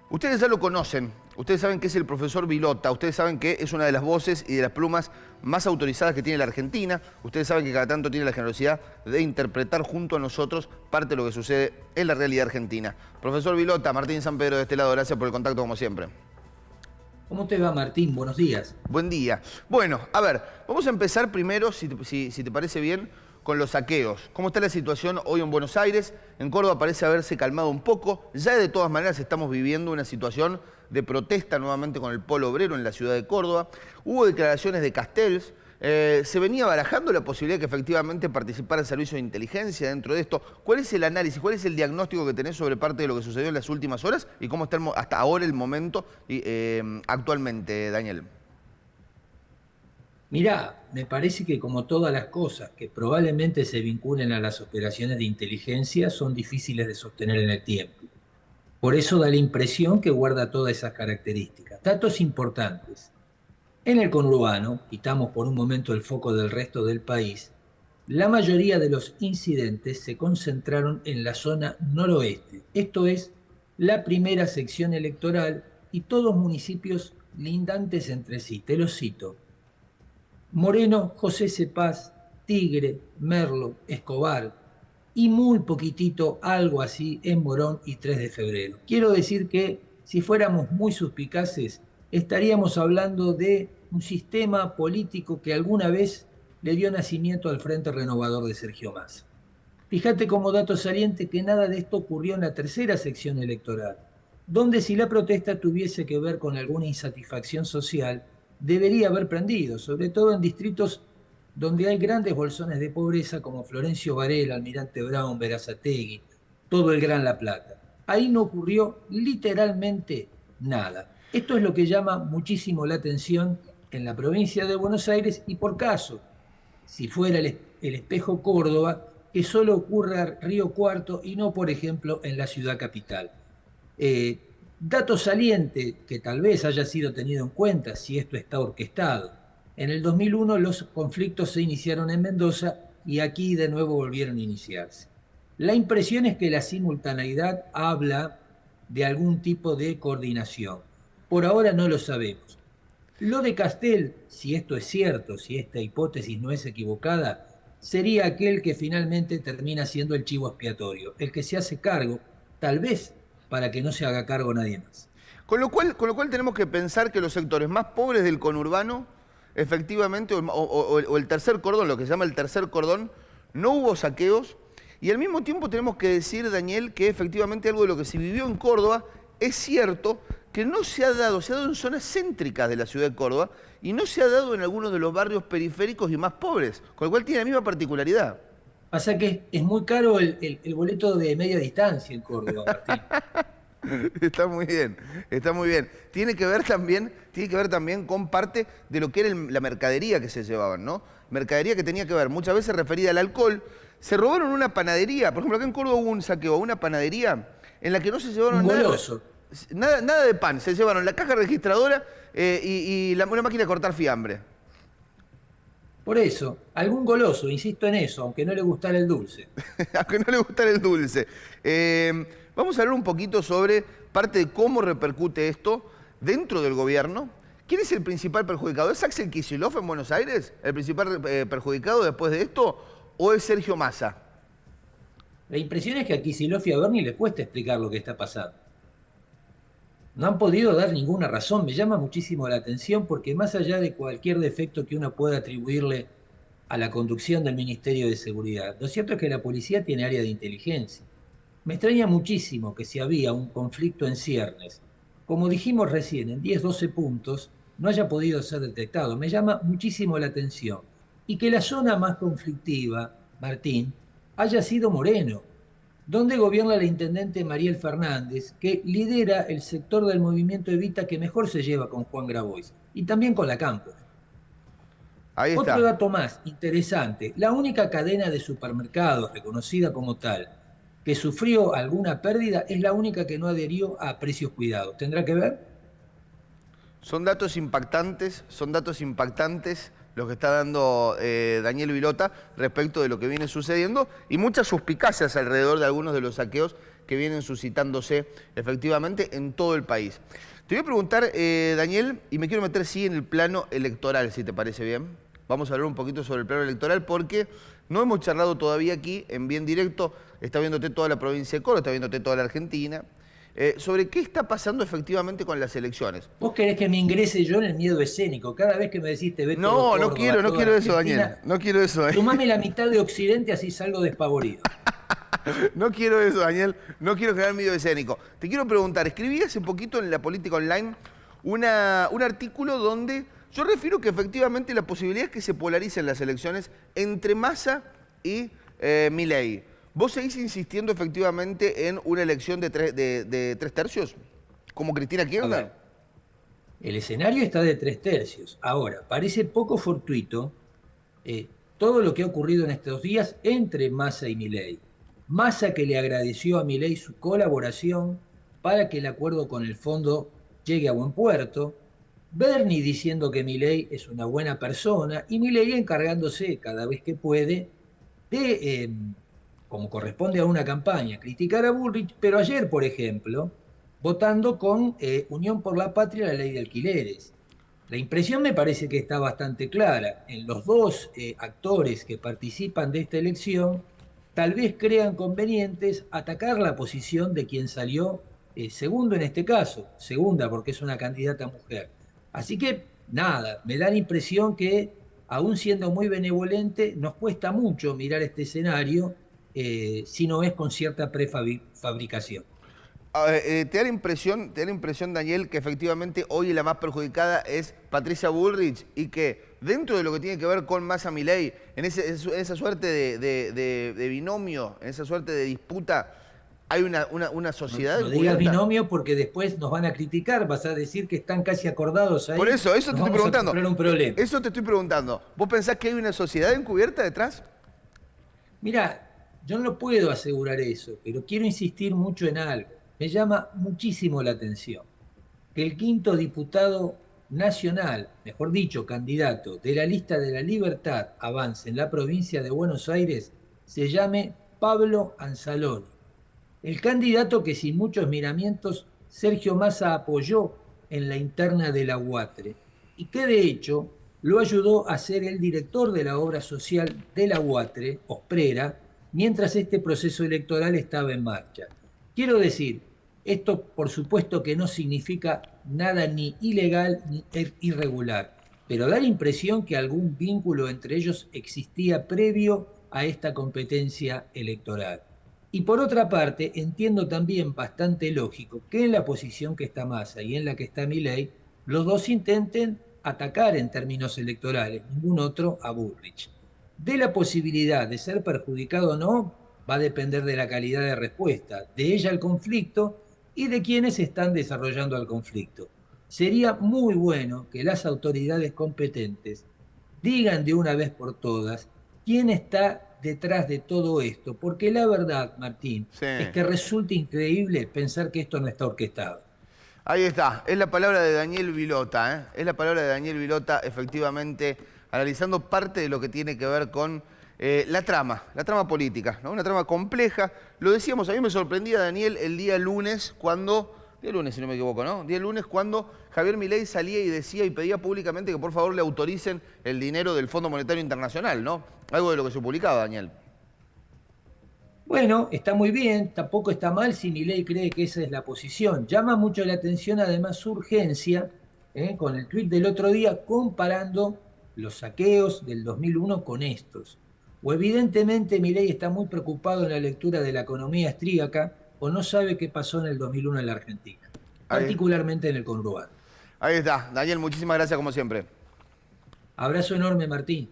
Ustedes ya lo conocen, ustedes saben que es el profesor Vilota, ustedes saben que es una de las voces y de las plumas más autorizadas que tiene la Argentina, ustedes saben que cada tanto tiene la generosidad de interpretar junto a nosotros parte de lo que sucede en la realidad argentina. Profesor Vilota, Martín San Pedro de este lado, gracias por el contacto como siempre. ¿Cómo te va, Martín? Buenos días. Buen día. Bueno, a ver, vamos a empezar primero, si te parece bien, con los saqueos. ¿Cómo está la situación hoy en Buenos Aires? En Córdoba parece haberse calmado un poco. Ya de todas maneras estamos viviendo una situación de protesta nuevamente con el polo obrero en la ciudad de Córdoba. Hubo declaraciones de Castells. Se venía barajando la posibilidad de que efectivamente participara el servicio de inteligencia dentro de esto. ¿Cuál es el análisis, cuál es el diagnóstico que tenés sobre parte de lo que sucedió en las últimas horas y cómo está hasta ahora el momento actualmente, Daniel? Mirá, me parece que como todas las cosas que probablemente se vinculen a las operaciones de inteligencia son difíciles de sostener en el tiempo. Por eso da la impresión que guarda todas esas características. Datos importantes. En el conurbano, quitamos por un momento el foco del resto del país, la mayoría de los incidentes se concentraron en la zona noroeste, esto es, la primera sección electoral y todos municipios lindantes entre sí. Te los cito: Moreno, José Cepaz, Tigre, Merlo, Escobar y muy poquitito, algo así, en Morón y 3 de febrero. Quiero decir que si fuéramos muy suspicaces, estaríamos hablando de un sistema político que alguna vez le dio nacimiento al Frente Renovador de Sergio Massa. Fíjate como dato saliente que nada de esto ocurrió en la tercera sección electoral, donde si la protesta tuviese que ver con alguna insatisfacción social, debería haber prendido, sobre todo en distritos donde hay grandes bolsones de pobreza como Florencio Varela, Almirante Brown, Berazategui, todo el Gran La Plata. Ahí no ocurrió literalmente nada. Esto es lo que llama muchísimo la atención en la provincia de Buenos Aires y por caso, si fuera el espejo Córdoba, que solo ocurra Río Cuarto y no, por ejemplo, en la ciudad capital. Dato saliente que tal vez haya sido tenido en cuenta si esto está orquestado. En el 2001 los conflictos se iniciaron en Mendoza y aquí de nuevo volvieron a iniciarse. La impresión es que la simultaneidad habla de algún tipo de coordinación. Por ahora no lo sabemos. Lo de Castel, si esto es cierto, si esta hipótesis no es equivocada, sería aquel que finalmente termina siendo el chivo expiatorio, el que se hace cargo, tal vez para que no se haga cargo nadie más. Con lo cual tenemos que pensar que los sectores más pobres del conurbano, efectivamente, o el tercer cordón, lo que se llama el tercer cordón, no hubo saqueos. Y al mismo tiempo tenemos que decir, Daniel, que efectivamente algo de lo que se vivió en Córdoba es cierto que no se ha dado en zonas céntricas de la ciudad de Córdoba y no se ha dado en algunos de los barrios periféricos y más pobres, con lo cual tiene la misma particularidad. Pasa que es muy caro el boleto de media distancia en Córdoba, Martín. Está muy bien, está muy bien. Tiene que ver también con parte de lo que era la mercadería que se llevaban, ¿no? Mercadería que tenía que ver muchas veces referida al alcohol. Se robaron una panadería, por ejemplo, acá en Córdoba hubo un saqueo a una panadería en la que no se Un llevaron goloso. nada de pan, se llevaron la caja registradora y una máquina de cortar fiambre. Por eso, algún goloso, insisto en eso, aunque no le gustara el dulce. Aunque no le gustara el dulce. Vamos a hablar un poquito sobre parte de cómo repercute esto dentro del gobierno. ¿Quién es el principal perjudicado? ¿Es Axel Kicillof en Buenos Aires el principal perjudicado después de esto? ¿O es Sergio Massa? La impresión es que a Kicillof y a Berni les cuesta explicar lo que está pasando. No han podido dar ninguna razón. Me llama muchísimo la atención porque más allá de cualquier defecto que uno pueda atribuirle a la conducción del Ministerio de Seguridad, lo cierto es que la policía tiene área de inteligencia. Me extraña muchísimo que si había un conflicto en ciernes, como dijimos recién, en 10, 12 puntos, no haya podido ser detectado. Me llama muchísimo la atención. Y que la zona más conflictiva, Martín, haya sido Moreno, donde gobierna la intendente Mariel Fernández, que lidera el sector del movimiento Evita que mejor se lleva con Juan Grabois y también con la Cámpora. Ahí Otro está. dato más interesante, la única cadena de supermercados reconocida como tal que sufrió alguna pérdida es la única que no adherió a precios cuidados. ¿Tendrá que ver? Son datos impactantes los que está dando Daniel Vilota respecto de lo que viene sucediendo y muchas suspicacias alrededor de algunos de los saqueos que vienen suscitándose efectivamente en todo el país. Te voy a preguntar, Daniel, y me quiero meter sí en el plano electoral, si te parece bien. Vamos a hablar un poquito sobre el plano electoral porque no hemos charlado todavía aquí en Bien Directo, está viéndote toda la provincia de Córdoba, está viéndote toda la Argentina, sobre qué está pasando efectivamente con las elecciones. Vos querés que me ingrese yo en el miedo escénico. Cada vez que me decís te ve todo No, Córdoba, no toda quiero eso, Argentina, Daniel, no quiero eso. sumame la mitad de Occidente, así salgo despavorido. No quiero eso, Daniel, no quiero generar miedo escénico. Te quiero preguntar, escribí hace poquito en La Política Online un artículo donde yo refiero que efectivamente la posibilidad es que se polaricen las elecciones entre Massa y Milei. ¿Vos seguís insistiendo efectivamente en una elección de tres tercios? ¿Como Cristina Kirchner? El escenario está de 3/3. Ahora, parece poco fortuito todo lo que ha ocurrido en estos días entre Massa y Milei. Massa que le agradeció a Milei su colaboración para que el acuerdo con el fondo llegue a buen puerto. Bernie diciendo que Milei es una buena persona y Milei encargándose cada vez que puede de, como corresponde a una campaña, criticar a Bullrich, pero ayer, por ejemplo, votando con Unión por la Patria la ley de alquileres. La impresión me parece que está bastante clara. En los dos actores que participan de esta elección, tal vez crean convenientes atacar la posición de quien salió segundo en este caso, segunda porque es una candidata mujer. Así que, nada, me da la impresión que, aún siendo muy benevolente, nos cuesta mucho mirar este escenario si no es con cierta prefabricación. ¿Te da la impresión, Daniel, que efectivamente hoy la más perjudicada es Patricia Bullrich y que dentro de lo que tiene que ver con Massa Milei, en esa suerte de binomio, en esa suerte de disputa, hay una sociedad? No digas binomio porque después nos van a criticar, vas a decir que están casi acordados ahí. Por eso te estoy preguntando. Un problema. Eso te estoy preguntando. ¿Vos pensás que hay una sociedad encubierta detrás? Mira, yo no puedo asegurar eso, pero quiero insistir mucho en algo. Me llama muchísimo la atención que el quinto diputado nacional, mejor dicho, candidato de la lista de la Libertad Avance en la provincia de Buenos Aires, se llame Pablo Anzaloni. El candidato que sin muchos miramientos Sergio Massa apoyó en la interna de la UATRE y que de hecho lo ayudó a ser el director de la obra social de la UATRE, Osprera, mientras este proceso electoral estaba en marcha. Quiero decir, esto por supuesto que no significa nada ni ilegal ni irregular, pero da la impresión que algún vínculo entre ellos existía previo a esta competencia electoral. Y por otra parte, entiendo también bastante lógico que en la posición que está Massa y en la que está Milei, los dos intenten atacar en términos electorales, ningún otro a Bullrich. De la posibilidad de ser perjudicado o no, va a depender de la calidad de respuesta, de ella al conflicto y de quienes están desarrollando el conflicto. Sería muy bueno que las autoridades competentes digan de una vez por todas quién está detrás de todo esto, porque la verdad, Martín, es que resulta increíble pensar que esto no está orquestado. Ahí está, es la palabra de Daniel Vilota, ¿eh? Es la palabra de Daniel Vilota, efectivamente, analizando parte de lo que tiene que ver con la trama política, ¿no? Una trama compleja. Lo decíamos, a mí me sorprendía, Daniel, el día lunes cuando, si no me equivoco, ¿no? Día lunes cuando Javier Milei salía y decía y pedía públicamente que por favor le autoricen el dinero del Fondo Monetario Internacional, ¿no? Algo de lo que se publicaba, Daniel. Bueno, está muy bien, tampoco está mal si Milei cree que esa es la posición. Llama mucho la atención además su urgencia, con el tuit del otro día, comparando los saqueos del 2001 con estos. O evidentemente Milei está muy preocupado en la lectura de la economía austríaca o no sabe qué pasó en el 2001 en la Argentina, particularmente en el conurbano. Ahí está. Daniel, muchísimas gracias como siempre. Abrazo enorme, Martín.